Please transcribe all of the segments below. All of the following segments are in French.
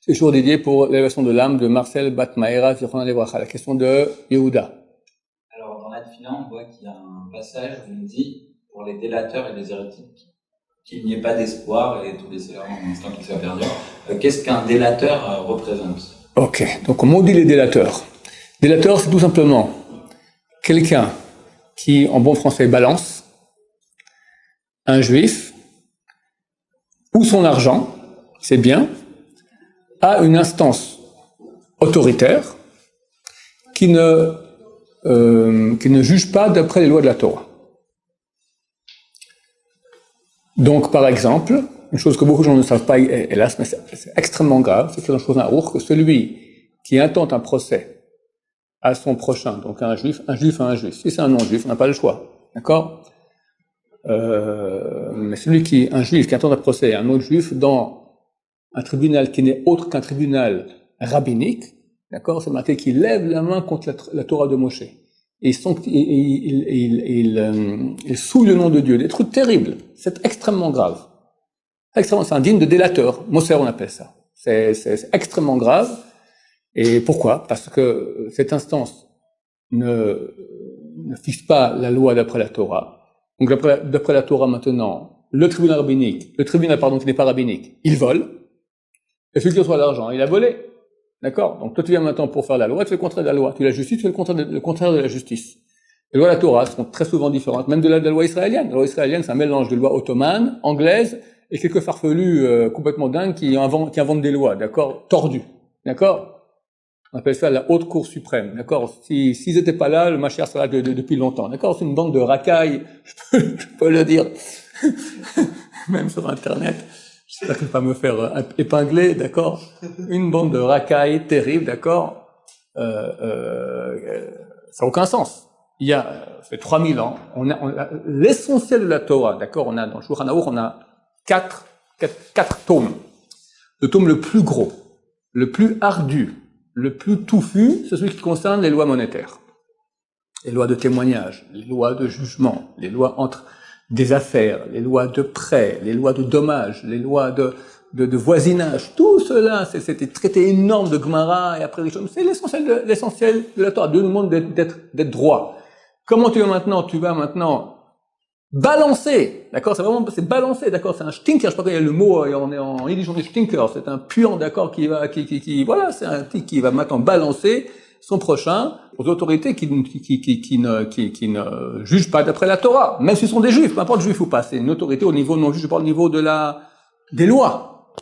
C'est toujours dédié pour l'élévation de l'âme de Marcel Batmaera, Zichron Levracha, la question de Yehuda. Alors, dans l'Adfila, on voit qu'il y a un passage où il dit, pour les délateurs et les hérétiques, qu'il n'y ait pas d'espoir et tous les seigneurs en instant qu'ils soient perdus. Qu'est-ce qu'un délateur représente? Ok, donc comment on dit les délateurs? Délateur, c'est tout simplement quelqu'un qui, en bon français, balance un juif ou son argent, c'est bien, à une instance autoritaire qui ne juge pas d'après les lois de la Torah. Donc, par exemple, une chose que beaucoup de gens ne savent pas, hélas, mais c'est extrêmement grave, c'est qu'il y a une chose que celui qui intente un procès à son prochain, donc à un juif à un juif. Si c'est un non-juif, on n'a pas le choix, d'accord? Mais un juif qui intente un procès à un autre juif dans un tribunal qui n'est autre qu'un tribunal rabbinique, d'accord? C'est marqué qu'il lève la main contre la Torah de Moshe. Et il souille le nom de Dieu, des trucs terribles. C'est extrêmement grave. C'est indigne de délateur. Moser, on appelle ça. C'est extrêmement grave. Et pourquoi? Parce que cette instance ne fixe pas la loi d'après la Torah. Donc d'après la Torah maintenant, le tribunal qui n'est pas rabbinique, il vole. Et celui qui reçoit l'argent, il a volé. D'accord? Donc toi tu viens maintenant pour faire la loi, tu fais le contraire de la loi. Tu fais la justice, tu fais le contraire de la justice. Les lois de la Torah sont très souvent différentes, même de la loi israélienne. La loi israélienne, c'est un mélange de lois ottomanes, anglaises, et quelques farfelus complètement dingues qui inventent des lois, d'accord? Tordues. D'accord? On appelle ça la haute cour suprême. D'accord? S'ils étaient pas là, le Mashiach serait là depuis longtemps. D'accord? C'est une bande de racailles, je peux le dire. Même sur Internet. J'espère que je ne vais pas me faire épingler, d'accord? Une bande de racailles terrible, d'accord? Ça n'a aucun sens. Ça fait 3000 ans, l'essentiel de la Torah, d'accord? Dans le Shulchan Aruch, on a quatre tomes. Le tome le plus gros, le plus ardu, le plus touffu, c'est celui qui concerne les lois monétaires. Les lois de témoignage, les lois de jugement, les lois entre des affaires, les lois de prêt, les lois de dommages, les lois de voisinage, tout cela, c'est des traités énormes de Gemara et après c'est l'essentiel de la Torah. Dieu nous demande d'être droit. Comment tu vas maintenant balancer, d'accord? C'est balancer, d'accord? C'est un stinker, je sais pas quand il y a le mot, en yiddish on dit stinker, c'est un puant, d'accord, voilà, c'est un type qui va maintenant balancer son prochain aux autorités qui ne jugent pas d'après la Torah, même s'ils sont des juifs, peu importe juifs ou pas, c'est une autorité au niveau non juge, pas au niveau des lois.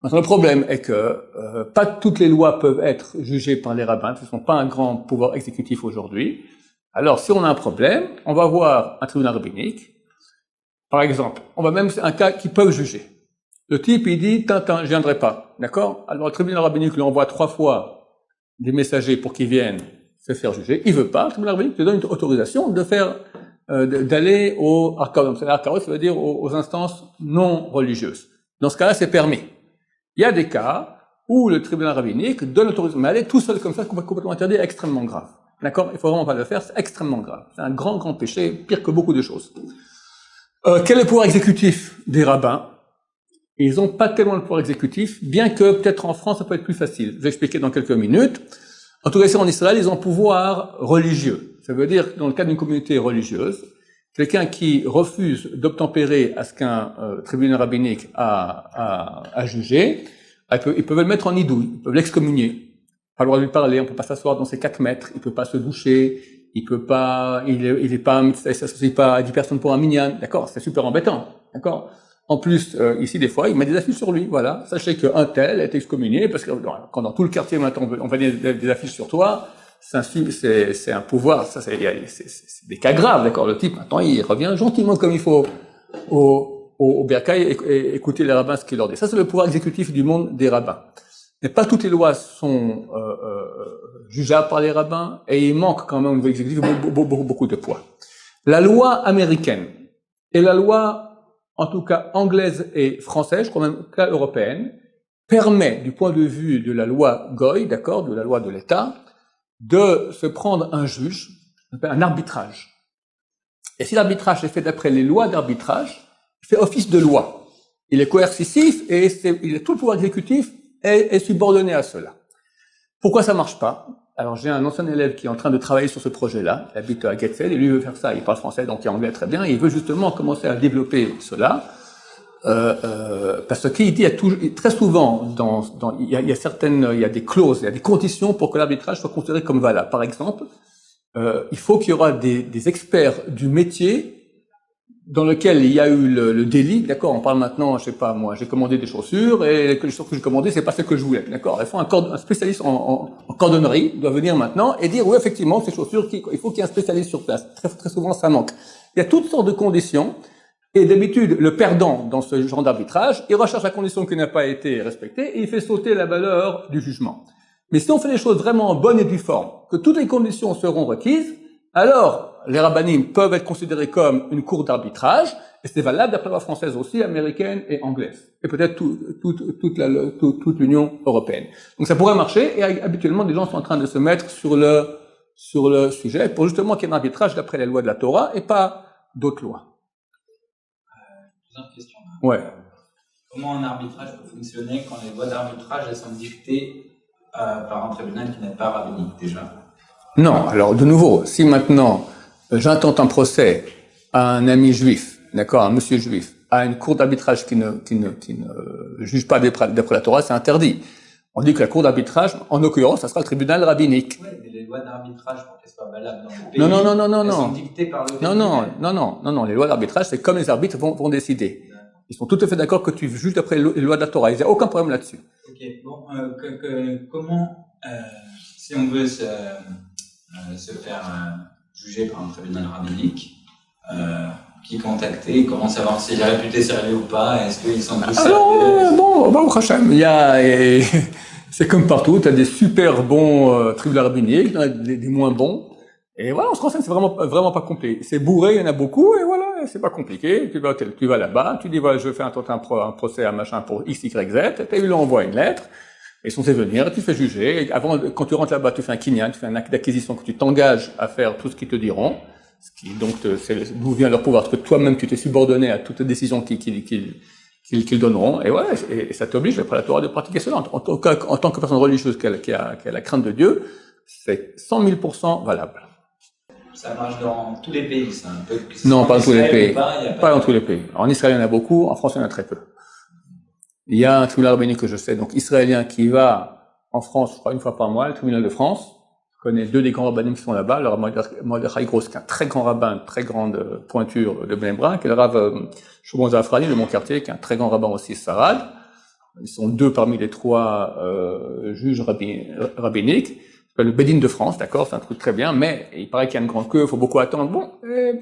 Maintenant, le problème est que pas toutes les lois peuvent être jugées par les rabbins, ils ne sont pas un grand pouvoir exécutif aujourd'hui. Alors, si on a un problème, on va voir un tribunal rabbinique. Par exemple, on va même un cas qui peuvent juger. Le type, il dit, je viendrai pas, d'accord? Alors, le tribunal rabbinique lui envoie 3 fois des messagers pour qu'ils viennent se faire juger. Il veut pas, le tribunal rabbinique te donne une autorisation d'aller au arkaot. Arkaot, ça veut dire aux instances non religieuses. Dans ce cas-là, c'est permis. Il y a des cas où le tribunal rabbinique donne l'autorisation, mais aller tout seul comme ça, complètement interdit, est extrêmement grave. D'accord? Il faut vraiment pas le faire, c'est extrêmement grave. C'est un grand, grand péché, pire que beaucoup de choses. Quel est le pouvoir exécutif des rabbins? Ils n'ont pas tellement le pouvoir exécutif, bien que peut-être en France ça peut être plus facile. Je vais expliquer dans quelques minutes. En tout cas, ici en Israël, ils ont pouvoir religieux. Ça veut dire que dans le cadre d'une communauté religieuse, quelqu'un qui refuse d'obtempérer à ce qu'un tribunal rabbinique a jugé, ils peuvent le mettre en idouille, ils peuvent l'excommunier. Pas le droit de lui parler, on peut pas s'asseoir dans ses 4 mètres, il peut pas se doucher, il s'associe pas à 10 personnes pour un minyan, d'accord? C'est super embêtant, d'accord? En plus, ici, des fois, il met des affiches sur lui, voilà. Sachez qu'un tel est excommunié, parce que quand dans tout le quartier, maintenant, on va des affiches sur toi, c'est un pouvoir, c'est des cas graves, d'accord? Le type, maintenant, il revient gentiment comme il faut au bercail et écouter les rabbins ce qu'ils leur disent. Ça, c'est le pouvoir exécutif du monde des rabbins. Mais pas toutes les lois sont jugeables par les rabbins, et il manque quand même au niveau exécutif beaucoup de poids. La loi américaine et la loi, en tout cas anglaise et française, je crois même cas européenne, permet, du point de vue de la loi Goy, d'accord, de la loi de l'État, de se prendre un juge, un arbitrage. Et si l'arbitrage est fait d'après les lois d'arbitrage, il fait office de loi. Il est coercitif et il a tout le pouvoir exécutif est subordonné à cela. Pourquoi ça marche pas? Alors, j'ai un ancien élève qui est en train de travailler sur ce projet-là. Il habite à Getfeld et lui veut faire ça. Il parle français, donc il anglais très bien. Il veut justement commencer à développer cela. Parce qu'il dit, très souvent, il y a des clauses, il y a des conditions pour que l'arbitrage soit considéré comme valable. Par exemple, il faut qu'il y aura des experts du métier dans lequel il y a eu le délit, d'accord, on parle maintenant, je sais pas, moi, j'ai commandé des chaussures, et les chaussures que j'ai commandées, c'est pas celles que je voulais, d'accord. Il faut un spécialiste en cordonnerie doit venir maintenant et dire, oui, effectivement, ces chaussures, il faut qu'il y ait un spécialiste sur place. Très, très souvent, ça manque. Il y a toutes sortes de conditions, et d'habitude, le perdant dans ce genre d'arbitrage, il recherche la condition qui n'a pas été respectée, et il fait sauter la valeur du jugement. Mais si on fait les choses vraiment bonnes et difformes, que toutes les conditions seront requises, alors, les rabbinim peuvent être considérés comme une cour d'arbitrage, et c'est valable d'après la loi française aussi, américaine et anglaise, et peut-être toute l'Union européenne. Donc ça pourrait marcher, et habituellement, des gens sont en train de se mettre sur le sujet, pour justement qu'il y ait un arbitrage d'après les lois de la Torah, et pas d'autres lois. Plusieurs questions. Ouais. Comment un arbitrage peut fonctionner quand les lois d'arbitrage elles sont dictées par un tribunal qui n'est pas rabbinique déjà? Non, alors de nouveau, si maintenant j'intente un procès à un ami juif, d'accord, un monsieur juif, à une cour d'arbitrage qui ne juge pas d'après la Torah, c'est interdit. On dit que la cour d'arbitrage, en l'occurrence, ça sera le tribunal rabbinique. Oui, mais les lois d'arbitrage, pour qu'elles soient valables dans le pays, non, elles sont dictées par le tribunal. Non, les lois d'arbitrage, c'est comme les arbitres vont décider. Ils sont tout à fait d'accord que tu juges d'après les lois de la Torah. Il n'y a aucun problème là-dessus. Ok, bon, comment, si on veut se faire juger par un tribunal rabbinique, qui contacter, comment savoir s'il est réputé sérieux ou pas, est-ce qu'ils sont tous sérieux? Alors, bon, au Hachem, c'est comme partout, tu as des super bons tribunaux rabbiniques, des moins bons, et voilà, on se renseigne, c'est vraiment pas compliqué. C'est bourré, il y en a beaucoup, et voilà, c'est pas compliqué. Tu vas là-bas, tu dis, voilà, je veux faire un procès à machin pour X, Y, Z, et il lui envoie une lettre, et ils sont fait venir, tu fais juger, et avant, quand tu rentres là-bas, tu fais un kinyan, tu fais un acte d'acquisition, que tu t'engages à faire tout ce qu'ils te diront, ce qui, donc, c'est d'où vient leur pouvoir, parce que toi-même, tu t'es subordonné à toutes les décisions qu'ils donneront, et voilà, et ça t'oblige, après la Torah, de pratiquer cela. En tant que personne religieuse qui a la crainte de Dieu, c'est 100 000% valable. Ça marche dans tous les pays, ça, un peu. Non, pas dans tous les pays. Pas dans tous les pays. En Israël, il y en a beaucoup, en France, il y en a très peu. Il y a un tribunal rabbinique que je sais, donc israélien, qui va en France, je crois, une fois par mois, le tribunal de France. Je connais deux des grands rabbinim qui sont là-bas, le Rav Mordechai Gross, qui est un très grand rabbin, une très grande pointure de Bnei Brak, et le Rav Shimon Zafrani de mon quartier, qui est un très grand rabbin aussi sarade. Ils sont deux parmi les trois juges rabbiniques. Le Bédine de France, d'accord, c'est un truc très bien, mais il paraît qu'il y a une grande queue, il faut beaucoup attendre. Bon,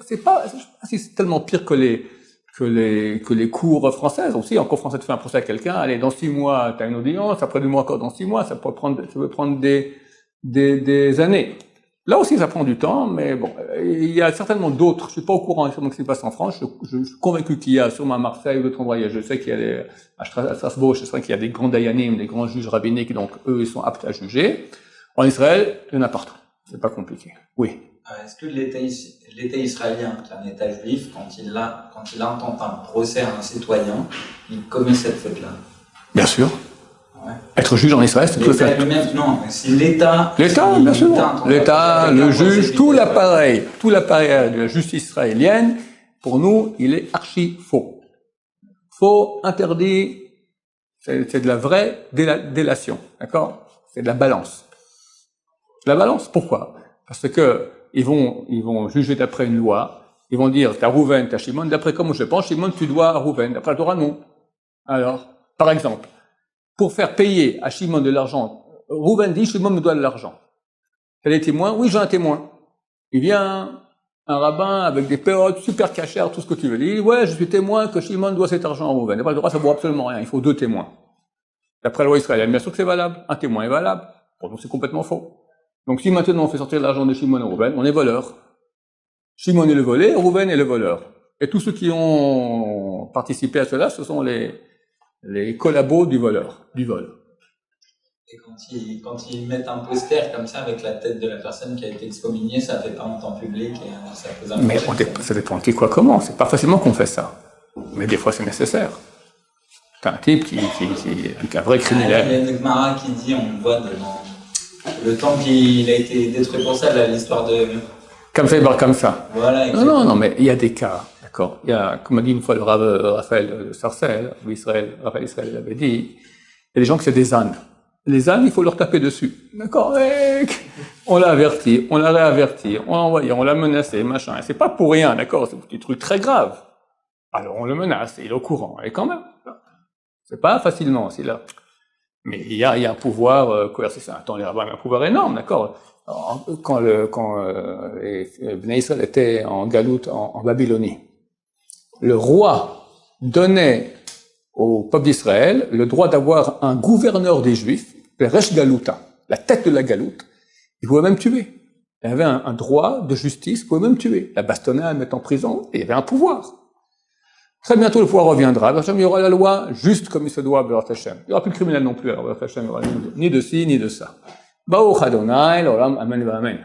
c'est tellement pire que les cours françaises aussi. En cours français, tu fais un procès à quelqu'un, allez, dans 6 mois, tu as une audience, après 2 mois encore dans 6 mois, ça peut prendre des années. Là aussi, ça prend du temps, mais bon, il y a certainement d'autres, je suis pas au courant de ce qui se passe en France, je suis convaincu qu'il y a sûrement à Marseille ou d'autres endroits, je sais qu'il y a à Strasbourg, je sais qu'il y a des grands dayanim, des grands juges rabbiniques, donc eux, ils sont aptes à juger. En Israël, il y en a partout. C'est pas compliqué. Oui. Est-ce que l'État israélien, qui est un État juif, quand il intente un procès à un citoyen, il commet cette faute-là? Bien sûr. Ouais. Être juge en Israël, c'est tout à fait. Non, si l'État, bien sûr. L'État, le juge, tout l'appareil de la justice israélienne, pour nous, il est archi faux. Faux, interdit, c'est de la vraie délation. D'accord? C'est de la balance. La balance, pourquoi? Parce que ils vont juger d'après une loi, ils vont dire, t'as Rouven, t'as Shimon, d'après comment je pense, Shimon, tu dois à Rouven, d'après la Torah, non. Alors, par exemple, pour faire payer à Shimon de l'argent, Rouven dit, Shimon me doit de l'argent. T'as des témoins? Oui, j'ai un témoin. Il vient, un rabbin avec des périodes super cachères, tout ce que tu veux dire, ouais, je suis témoin que Shimon doit cet argent à Rouven. D'après la Torah, ça vaut absolument rien, il faut 2 témoins. D'après la loi israélienne, bien sûr que c'est valable, un témoin est valable. Pour nous, c'est complètement faux. Donc si maintenant on fait sortir l'argent de Shimon et Rouven, on est voleur. Shimon est le volé, Rouven est le voleur. Et tous ceux qui ont participé à cela, ce sont les collabos du vol. Et quand ils mettent un poster comme ça avec la tête de la personne qui a été excommuniée, ça fait pas honte en public et ça pose un problème. Mais ça dépend qui, quoi, comment. C'est pas facilement qu'on fait ça. Mais des fois c'est nécessaire. C'est un type qui est un vrai Il y criminel. a une Gemara qui dit, on voit dans le temple, il a été détruit pour ça, là, l'histoire de... Comme ça, il barre comme ça. Voilà, Non, mais il y a des cas, d'accord. Il y a, comme a dit une fois le Rav Raphaël Sarcel, Raphaël Israël l'avait dit, il y a des gens qui c'est des ânes. Les ânes, il faut leur taper dessus. D'accord, mec? On l'a averti, on l'a réaverti, on l'a envoyé, on l'a menacé, machin. Et c'est pas pour rien, d'accord? C'est des trucs très graves. Alors on le menace, il est au courant. Et quand même, c'est pas facilement, c'est là. Mais il y a un pouvoir coercitif. Attends, les rabbins ont un pouvoir énorme, d'accord? Quand les Bnei Israël étaient en Galoute, en Babylonie, le roi donnait au peuple d'Israël le droit d'avoir un gouverneur des Juifs, le Resh Galuta, la tête de la Galoute. Il pouvait même tuer. Il y avait un droit de justice, il pouvait même tuer. La bastonnait, la mettre en prison, et il y avait un pouvoir. Très bientôt, le pouvoir reviendra. Il y aura la loi juste comme il se doit, Be'er Hashem. Il n'y aura plus de criminels non plus, alors Be'er Hashem, il n'y aura ni de ci, ni de ça. Baruch Adonai, l'olam, amen, amen.